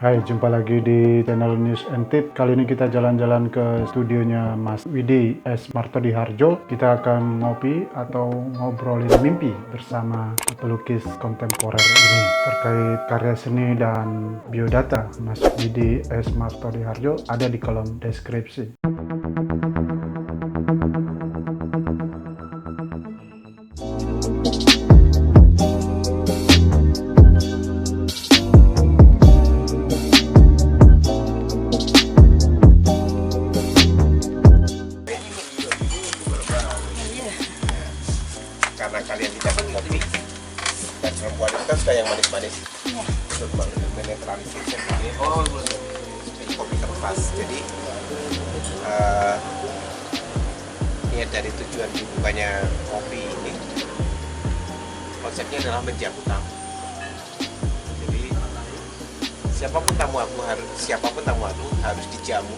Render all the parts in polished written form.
Hai, jumpa lagi di channel News and Tip. Kali ini kita jalan-jalan ke studionya Mas Widi S. Martodiharjo. Kita akan ngopi atau ngobrolin mimpi bersama pelukis kontemporer ini terkait karya seni dan biodata Mas Widi S. Martodiharjo ada di kolom deskripsi. Karena kalian tidak kopi dan perempuan itu kan suka yang manis-manis untuk menetralisir ini kopi kertas. Jadi niat dari tujuan dibukanya kopi ini konsepnya adalah menjamu tamu. Jadi siapapun tamu aku harus dijamu,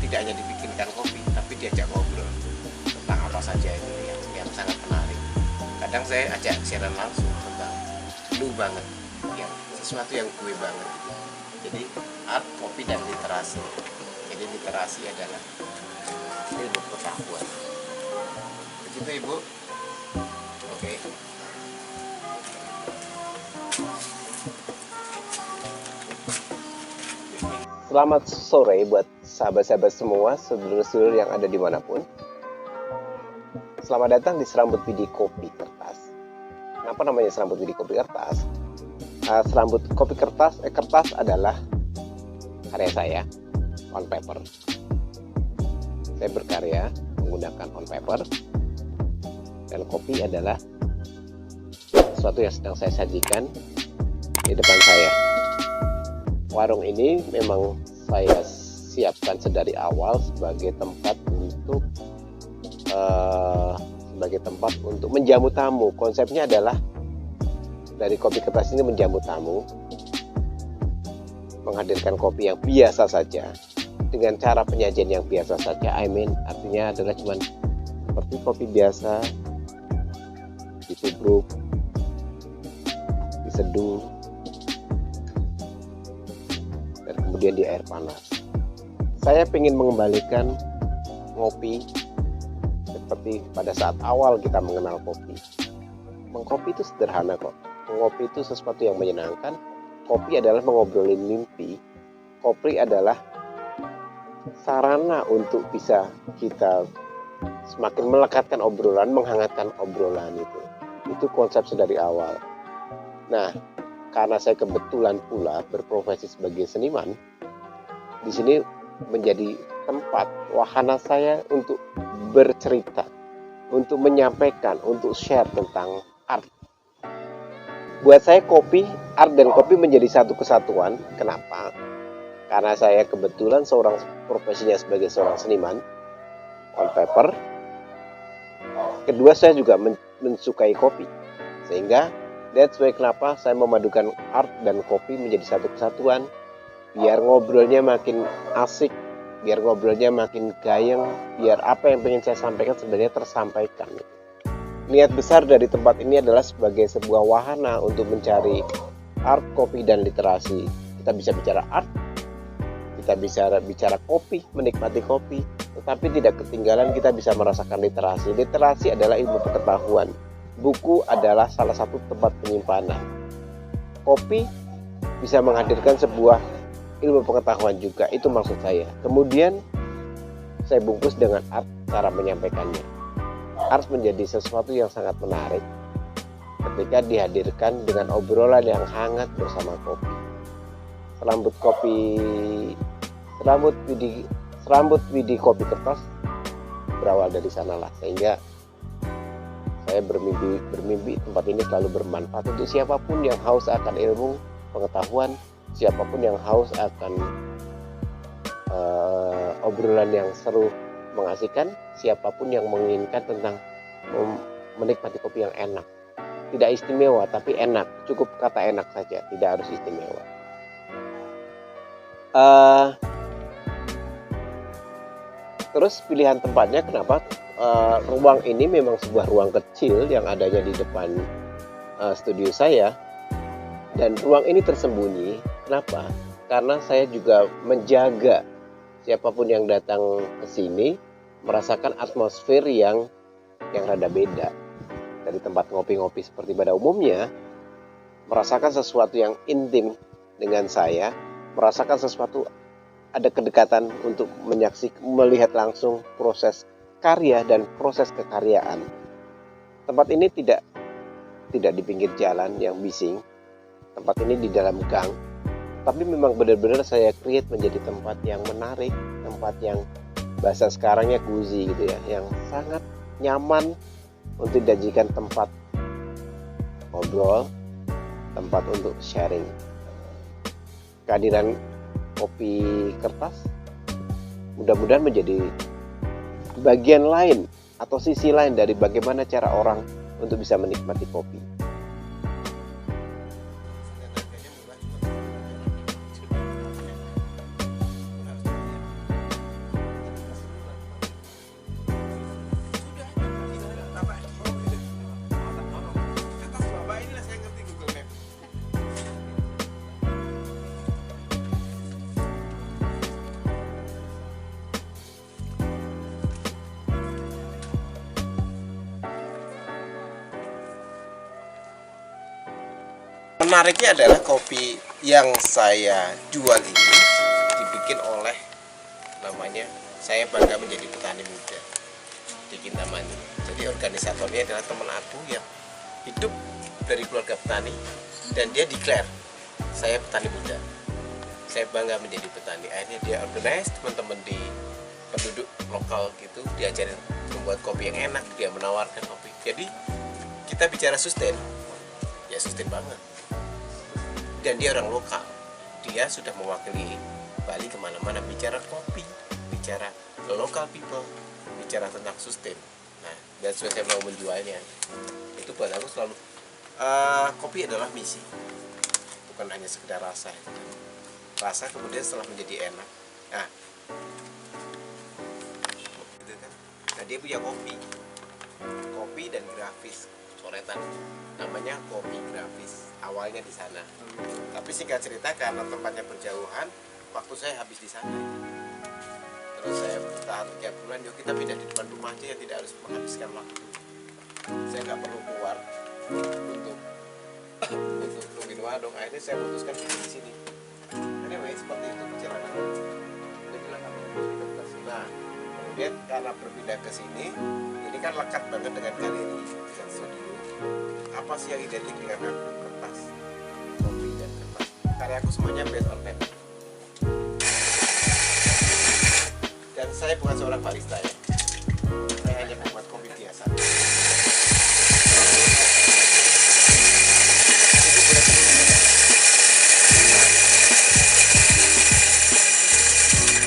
tidak hanya dibikinkan kopi tapi diajak ngobrol tentang apa saja itu yang sangat menarik. Kadang saya ajak siaran langsung tentang lu banget, yang sesuatu yang gue banget. Jadi art, kopi, dan literasi. Jadi literasi adalah ilmu pengetahuan. Begitu Ibu? Oke. Selamat sore buat sahabat-sahabat semua, sedulur-sedulur yang ada dimanapun. Selamat datang di Serambut Widi Kopi Kertas. Kenapa namanya Serambut Widi Kopi Kertas? Serambut Kopi Kertas, kertas adalah karya saya, on paper. Saya berkarya menggunakan on paper. Dan kopi adalah sesuatu yang sedang saya sajikan di depan saya. Warung ini memang saya siapkan sedari awal sebagai tempat untuk menjamu tamu. Konsepnya adalah dari kopi kertas ini menjamu tamu, menghadirkan kopi yang biasa saja dengan cara penyajian yang biasa saja. Artinya adalah cuman seperti kopi biasa, ditubruk, diseduh, dan kemudian di air panas. Saya ingin mengembalikan ngopi seperti pada saat awal kita mengenal kopi. Mengkopi itu sederhana kok. Mengopi itu sesuatu yang menyenangkan. Kopi adalah mengobrolin mimpi. Kopi adalah sarana untuk bisa kita semakin melekatkan obrolan, menghangatkan obrolan itu. Itu konsep sedari awal. Nah, karena saya kebetulan pula berprofesi sebagai seniman, di sini menjadi tempat wahana saya untuk bercerita, untuk menyampaikan, untuk share tentang art. Buat saya kopi, art dan kopi menjadi satu kesatuan. Kenapa? Karena saya kebetulan profesinya sebagai seorang seniman on paper. Kedua, saya juga mensukai kopi. Sehingga that's why kenapa saya memadukan art dan kopi menjadi satu kesatuan. Biar ngobrolnya makin asik, biar ngobrolnya makin gayeng, biar apa yang ingin saya sampaikan sebenarnya tersampaikan. Niat besar dari tempat ini adalah sebagai sebuah wahana untuk mencari art, kopi, dan literasi. Kita bisa bicara art, kita bisa bicara kopi, menikmati kopi, tetapi tidak ketinggalan kita bisa merasakan literasi. Literasi adalah ilmu pengetahuan. Buku adalah salah satu tempat penyimpanan. Kopi bisa menghadirkan sebuah ilmu pengetahuan juga, itu maksud saya. Kemudian saya bungkus dengan art, cara menyampaikannya. Art menjadi sesuatu yang sangat menarik ketika dihadirkan dengan obrolan yang hangat bersama kopi. Serambut Widi Kopi Kertas berawal dari sanalah, sehingga saya bermimpi tempat ini selalu bermanfaat untuk siapapun yang haus akan ilmu pengetahuan, siapapun yang haus akan obrolan yang seru mengasihkan, siapapun yang menginginkan tentang menikmati kopi yang enak. Tidak istimewa tapi enak, cukup kata enak saja, tidak harus istimewa. Terus pilihan tempatnya kenapa? Ruang ini memang sebuah ruang kecil yang adanya di depan studio saya. Dan ruang ini tersembunyi. Kenapa? karena saya juga menjaga siapapun yang datang ke sini merasakan atmosfer yang rada beda dari tempat ngopi-ngopi seperti pada umumnya, merasakan sesuatu yang intim dengan saya, merasakan sesuatu, ada kedekatan untuk melihat langsung proses karya dan proses kekaryaan. Tempat ini tidak di pinggir jalan yang bising, tempat ini di dalam gang, tapi memang benar-benar saya create menjadi tempat yang menarik, tempat yang bahasa sekarangnya cozy gitu ya, yang sangat nyaman untuk dijadikan tempat ngobrol, tempat untuk sharing. Kehadiran kopi kertas mudah-mudahan menjadi bagian lain atau sisi lain dari bagaimana cara orang untuk bisa menikmati kopi. Menariknya adalah kopi yang saya jual ini dibikin oleh, namanya saya bangga menjadi petani muda di Kintamani. Jadi organisatornya adalah teman aku yang hidup dari keluarga petani dan dia declare saya petani muda, saya bangga menjadi petani. Akhirnya dia organize teman-teman di penduduk lokal gitu, diajarin membuat kopi yang enak, dia menawarkan kopi. Jadi kita bicara sustain, ya sustain banget. Dan dia orang lokal, dia sudah mewakili Bali kemana-mana, bicara kopi, bicara local people, bicara tentang sustain. Nah, dan sudah saya mau menjualnya. Itu buat aku selalu kopi adalah misi, bukan hanya sekedar rasa. Rasa kemudian setelah menjadi enak. Nah, gitu kan? Nah, dia punya kopi dan grafis coretan, namanya kopi grafis. Awalnya di sana, tapi singkat cerita karena tempatnya berjauhan, waktu saya habis di sana. Terus saya bertahan 3 bulan, yuk kita pindah di depan rumah aja, yang tidak harus menghabiskan waktu. Saya nggak perlu keluar untuk nungguin warung. Akhirnya saya putuskan di sini. Anyway, seperti itu perjalanan. Nah, kemudian karena berpindah ke sini, ini kan lekat banget dengan galeri dan studio. Apa sih yang identik dengan aku? Kertas, kopi dan kertas. Karyaku semuanya based on paper. Dan saya bukan seorang barista ya. Saya hanya membuat kopi biasa.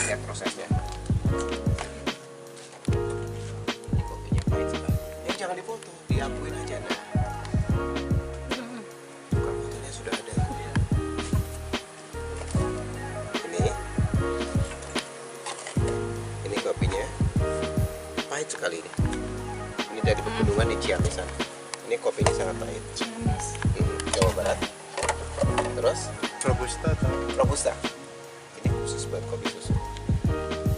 Lihat prosesnya. Ini kopinya pahit sekali. Ya jangan difoto, diakuin aja. Nah, pahit sekali ini. Ini dari pegunungan di Ciamis sana. Ini kopinya sangat pahit. Ciamis. Jawa Barat. Terus Robusta. Ini khusus buat kopi susu.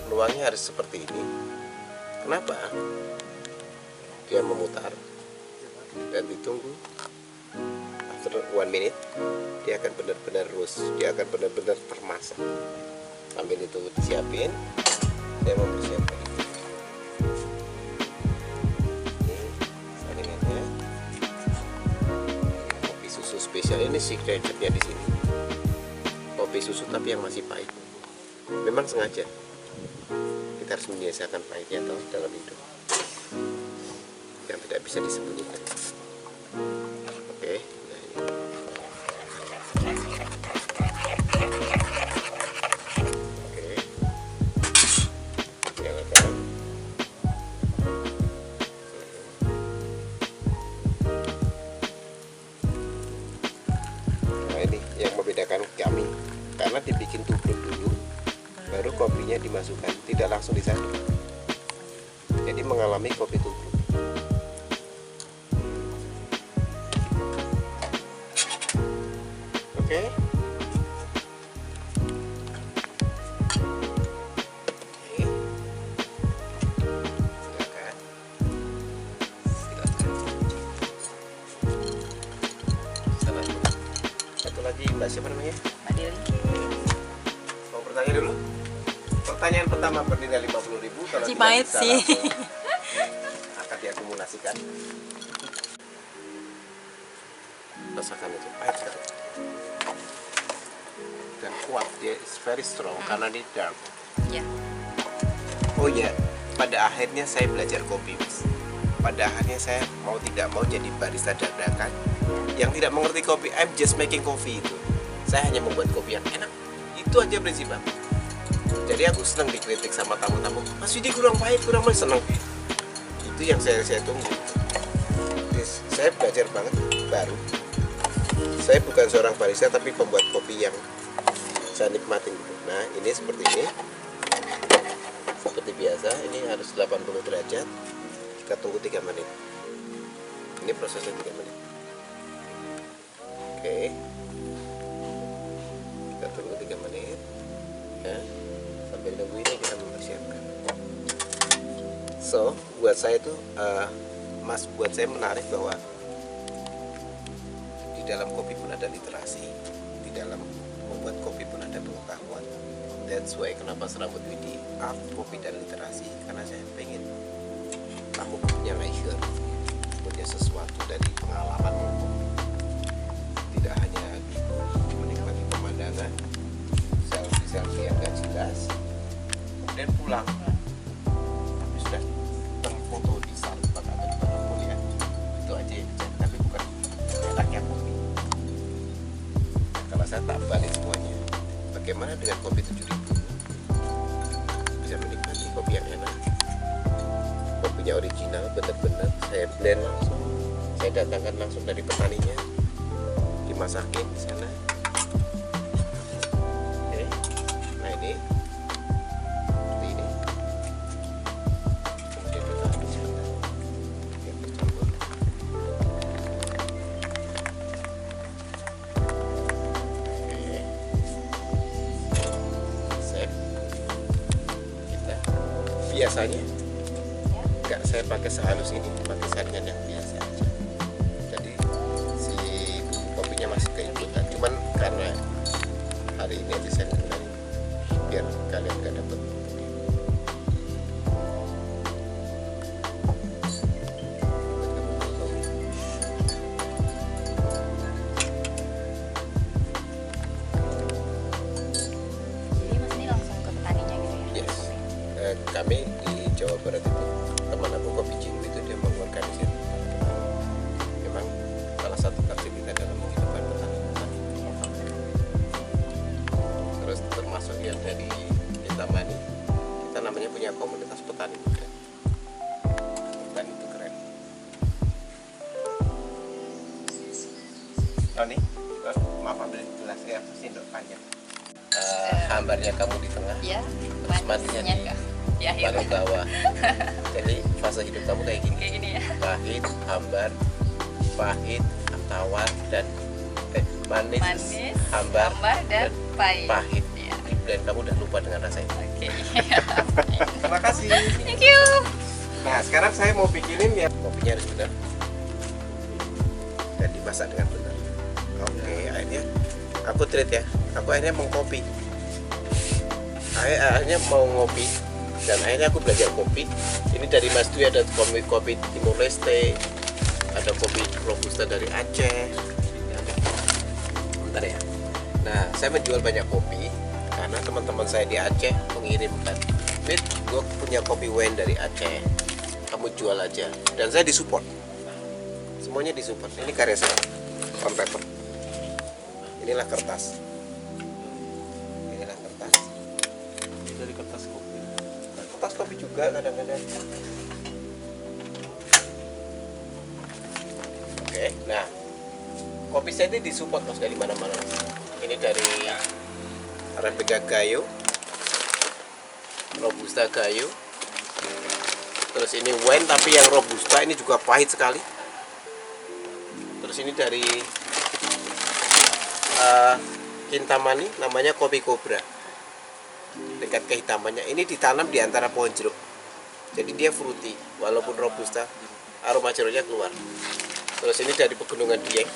Peluangnya harus seperti ini. Kenapa? Dia memutar dan ditunggu. After 1 minute, dia akan benar-benar roast. Dia akan benar-benar termasak. Sambil itu disiapin, saya mempersiapkan. Spesial ini signature-nya di sini. Kopi susu tapi yang masih pahit. Memang sengaja. Kita harus membiasakan pahitnya toh dalam hidup. Yang tidak bisa disembunyikan. Oke, nah ini. Oke. Nyalakan. Yang membedakan kami, karena dibikin tubruk dulu baru kopinya dimasukkan, tidak langsung disaduk, jadi mengalami kopi tubruk. Oke. siapa namanya? Adil. Mau bertanya dulu? Pertanyaan pertama bernilai 50.000 kalau Si tidak pahit bisa sih. langsung akan diakumulasikan. Rasakan itu pahit sekali. Dan kuat, dia is very strong karena ini dark. Ya. Oh ya, pada akhirnya saya belajar kopi, Mas. Pada akhirnya saya mau tidak mau jadi barista dadakan yang tidak mengerti kopi. I'm just making coffee itu. Saya hanya membuat kopi yang enak. Itu aja prinsip aku. Jadi aku senang dikritik sama tamu-tamu. Mas Widi kurang pahit, kurang manis, senang. Itu yang saya tunggu. Yes, saya belajar banget baru. Saya bukan seorang barista tapi pembuat kopi yang saya nikmatin gitu. Nah, ini seperti ini. Seperti biasa, ini harus 80 derajat. Kita tunggu 3 menit. Ini prosesnya 3 menit. Oke. Kita tunggu 3 menit. Ya. Sambil nunggu ini kita mempersiapkan. So, buat saya itu Mas, buat saya menarik bahwa di dalam kopi pun ada literasi, di dalam membuat kopi pun ada pengetahuan. That's why kenapa serambut Widi art, kopi dan literasi, karena saya pengen kamu punya leisure, punya sesuatu dari pengalaman kopi, tidak hanya menikmati pemandangan, selfie yang gak jelas, kemudian pulang, tapi sudah terfoto di Starbucks atau di manapun ya, itu aja yang dicari, tapi bukan enaknya kopi. Kalau saya tak balik semuanya, bagaimana dengan kopi 7.000? Bisa menikmati kopi yang enak, kopinya original, benar-benar saya blend langsung, saya datangkan langsung dari petaninya, dimasakin di sana. Oke, nah ini seperti ini. Kemudian kita aduk sebentar, biar bercampur. Oke, sip. Kita biasanya enggak saya pakai sehalus ini, pakai saringan yang biasa aja. Jadi si bubuk kopinya masih keikutan, cuman karena hari ini aja saya ngurangin biar kalian gak dapet. Jadi Mas ini langsung ke petaninya gitu ya? Yes. Kami di Jawa Barat itu, teman aku Kopi Cinggu itu dia mengorganisir memang salah satu target kita dalam kehidupan petani-petani. Terus termasuk yang dari Kintamani, kita namanya punya komunitas petani muda. Dan itu keren. Oh nih, maaf ambil gelas ya, sendok panjang. Hambarnya kamu di tengah, Ya, terus mandinya di ya, paling bawah. Jadi fase hidup kamu kayak gini. kayak gini ya. Pahit, hambar, pahit, tawar, dan manis, Manis, hambar, dan pahit. pahit. Ya. Di blend kamu udah lupa dengan rasa itu. Oke. Terima kasih. Thank you. Nah, sekarang saya mau bikinin ya, kopinya harus benar dan dimasak dengan benar. Oke, akhirnya aku treat ya. Aku akhirnya mengkopi. Akhirnya mau ngopi dan akhirnya aku belajar kopi. Ini dari Mas Dwi ada kopi Timor Leste, ada kopi Robusta dari Aceh. Bentar ya. Nah, saya menjual banyak kopi karena teman-teman saya di Aceh mengirimkan. Wid, gue punya kopi wine dari Aceh. Kamu jual aja. Dan saya disupport. Semuanya disupport. Ini karya saya. On paper. Inilah kertas. Inilah kertas. Dari kertas kopi. Kertas kopi juga kadang-kadang. Oke, nah kopi saya ini disupport Mas dari mana-mana. Ini dari Arabica Gayo, Robusta Gayo. Terus ini wine tapi yang Robusta ini juga pahit sekali. Terus ini dari Kintamani, namanya kopi Cobra. Tingkat kehitamannya ini ditanam di antara pohon jeruk. Jadi dia fruity, walaupun Robusta, aroma jeruknya keluar. Terus ini dari Pegunungan Dieng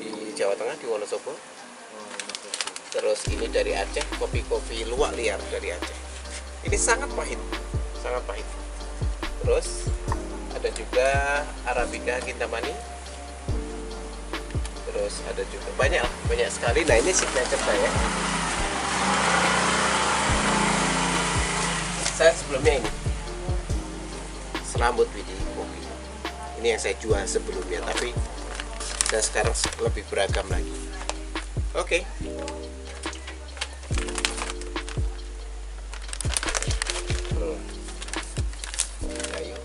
di Jawa Tengah, di Wonosobo. Terus ini dari Aceh, kopi-kopi luwak liar dari Aceh. Ini sangat pahit, sangat pahit. Terus ada juga Arabica Kintamani. Terus ada juga banyak sekali. Nah ini signature saya sebelumnya ini Serambut Widih kopi. Ini yang saya jual sebelumnya, tapi dan sekarang lebih beragam lagi. Oke. Ayo.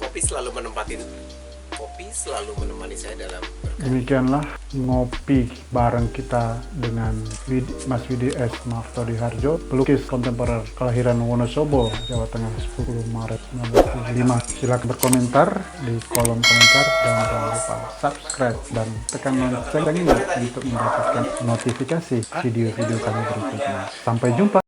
Kopi selalu menemani saya dalam Demikianlah ngopi bareng kita dengan Mas Widi S. Martodiharjo, pelukis kontemporer kelahiran Wonosobo, Jawa Tengah, 10 Maret 1975. Silakan berkomentar di kolom komentar dan jangan lupa subscribe dan tekan loncengnya untuk mendapatkan notifikasi video-video kami berikutnya. Sampai jumpa.